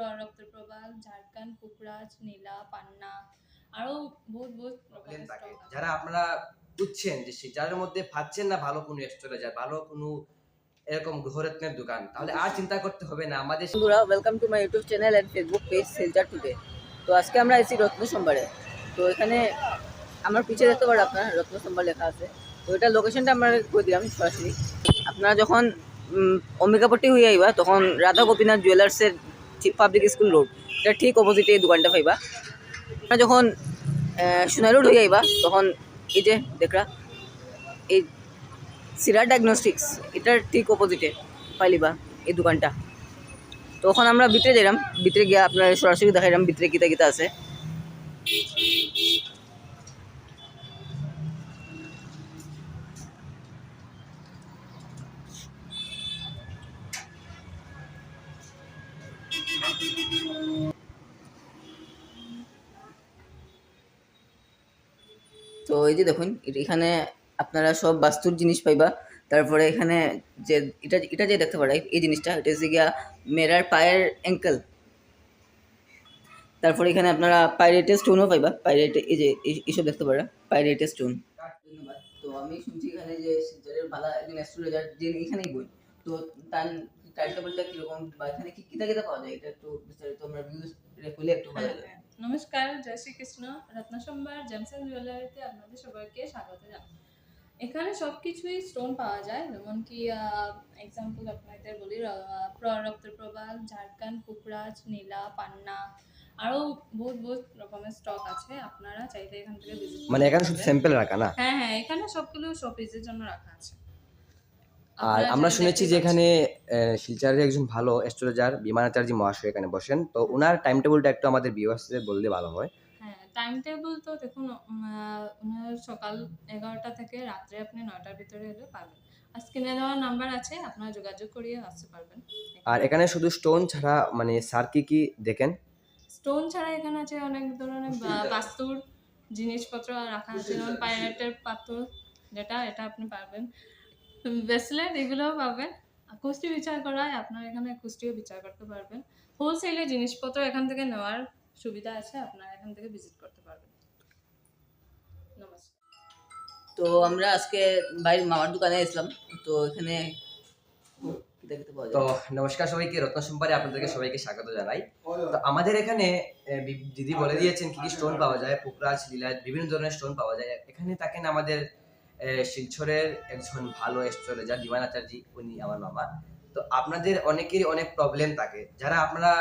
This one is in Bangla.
রক্তপ্রবাল, ঝাড়খান্ড, কুকরাজ, নীলা, পান্না আরো বহুত বহুত প্রবলেম রকমের থাকে। স্টক আছে। যারা আপনারা বুঝছেন যে যাদের মধ্যে পাচ্ছেন না ভালো কোনো রেস্টুরেন্ট যায়, ভালো কোনো এরকম গ্রহরত্নের দোকান, তাহলে আর চিন্তা করতে হবে না। আমাদের বন্ধুরা, welcome to my YouTube channel and Facebook page Silchar today. তো আজকে আমরা এসেছি রত্ন সোমবারে। তো এখানে আমার পিছিয়ে দেখতে পারেন আপনারা রত্ন সোমবার লেখা আছে। তো এটার লোকেশনটা আমরা করে দিলাম সরাসরি। আপনারা যখন অম্বিকাপট্টি হয়ে আইবা তখন রাধা গোপীনাথ জুয়েলার্সের পাবলিক স্কুল রোড, এটা ঠিক অপোজিটে এই দোকানটা পাইবা। আপনারা যখন সোনাই রোড হয়ে আইবা তখন এই যে দেখরা এই সিরা ডায়াগনস্টিক্স, এটার ঠিক অপোজিটে পাইলিবা এই দোকানটা। তখন আমরা ভিতরে যাইলাম, ভিতরে গিয়ে আপনার সরাসরি দেখাইলাম ভিতরে কিতা কিতা আছে। তো এই যে দেখুন, এখানে আপনারা সব বাস্তুর জিনিস পাইবা। তারপরে এখানে যে এটা এটা যে দেখতে পারে এই জিনিসটা, এটা হচ্ছে গিয়া মেয়েরার পায়ের অ্যাঙ্কেল। তারপরে এখানে আপনারা পাইরেটের স্টোনও পাইবা। পাইরেট এই যে এইসব দেখতে পারে পাইরেটের স্টোন। ধন্যবাদ। তো আমি শুনছি এখানে যে শিলচরের ভালো একজন অ্যাস্ট্রোলজার যে এখানেই বই। তো তার টাইম টেবিলটা কিরকম বা এখানে কি কিতা কিতা পাওয়া যায়, এটা একটু বিস্তারিত আমরা ভিউজ রেখলে একটু ভালো লাগে। নমস্কার, জয় শ্রীকৃষ্ণ। রত্ন সোমবার জেমস এন্ড জুয়েলারিতে আপনাদের সবাইকে স্বাগত জানাই। এখানে সবকিছুই স্টোন পাওয়া যায়, যেমন কি এক্সাম্পল আপনাদের বলি, রক্তপ্রবাল, ঝাড়খান্ড, কুকরাজ, নীলা, পান্না আরো বহুত বহুত রকমের স্টক আছে। আপনারা চাইলে এখান থেকে ভিজিট মানে এখানে শুধু স্যাম্পল রাখা না। হ্যাঁ হ্যাঁ, এখানে সবগুলো শোপিসের জন্য রাখা আছে। আর আমরা শুনেছি যে এখানে শিলচরের একজন ভালো অ্যাস্ট্রোলজার বিমানাচার্য মহাশয় এখানে বসেন। তো ওনার টাইম টেবিলটা একটু আমাদের ভিউয়ার্সদের বললে ভালো হয়। হ্যাঁ, টাইম টেবিল তো দেখুন, ওনার সকাল 11টা থেকে রাত্রে আপনি 9টার ভিতরে এলে পাবেন। আর স্ক্রিনে দেওয়া নাম্বার আছে, আপনারা যোগাযোগ করিয়ে আসতে পারবেন। আর এখানে শুধু স্টোন ছাড়া মানে স্যার কি কি দেখেন? স্টোন ছাড়া এখানে আছে অনেক ধরনের বাস্তুর জিনিসপত্র রাখা আছে, যেমন পাইরেটের পাথর, যেটা এটা আপনি পাবেন। ব্রেসলেট এগুলোও পাবেন। কুষ্টি বিচার করায় আপনারা এখানে কুষ্টিও বিচার করতে পারবেন। হোলসেলে জিনিসপত্র এখান থেকে নেওয়ার সুবিধা আছে, আপনারা এখান থেকে ভিজিট করতে পারবেন। নমস্কার। তো আমরা আজকে বাইরের মামার দোকানে এসলাম। তো এখানে দেখতে পাওয়া তো যায়। নমস্কার সবাইকে, রত্ন সোমবারে আপনাদেরকে সবাইকে স্বাগত জানাই। তো আমাদের এখানে দিদি বলে দিয়েছেন কি কি স্টোন পাওয়া যায়, পুকরাজ, লীলাজ, বিভিন্ন ধরনের স্টোন পাওয়া যায়। এখানে থাকেন আমাদের শিলচরের একজন ভালো অ্যাস্ট্রোলজার দিবান আচার্য, উনি আমার মামা। তো আপনাদের অনেকেরই অনেক প্রবলেম থাকে, যারা আপনারা